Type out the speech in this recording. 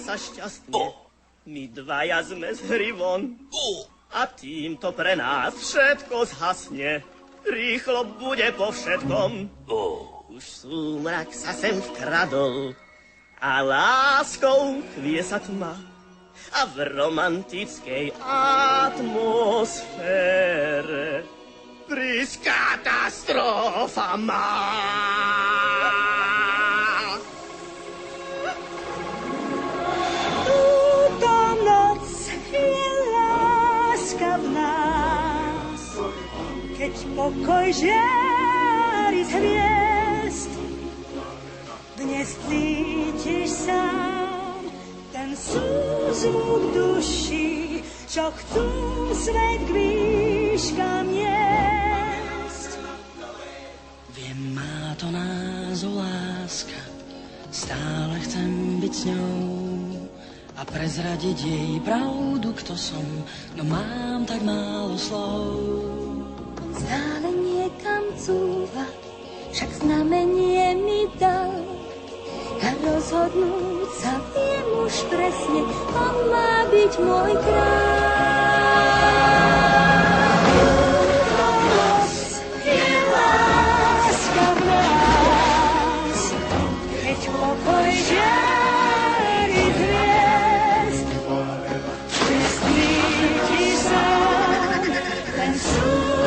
sa šťastne. My dvaja sme z hry von. A týmto pre nás všetko zhasne. Rýchlo bude po všetkom. Už súmrak sa sem vkradol. A láskou chvie sa tma. A v romantickej atmosfére prísť katastrofa má. Túto noc je láska v nás, keď pokoj žiari z hviezd. Dnes cítiš sám ten súzvuk duší, čo chcú svet k výškam niesť. Viem, má to názov láska, stále chcem byť s ňou a prezradiť jej pravdu, kto som, no mám tak málo slov. Stále niekam cúva, však znamenie mi dal. A rozhodnúť sa viem už presne, on má byť môj kráľ. Noc je láska v nás, keď pokoj žiari z hviezd. Ty cítiš sám ten súd.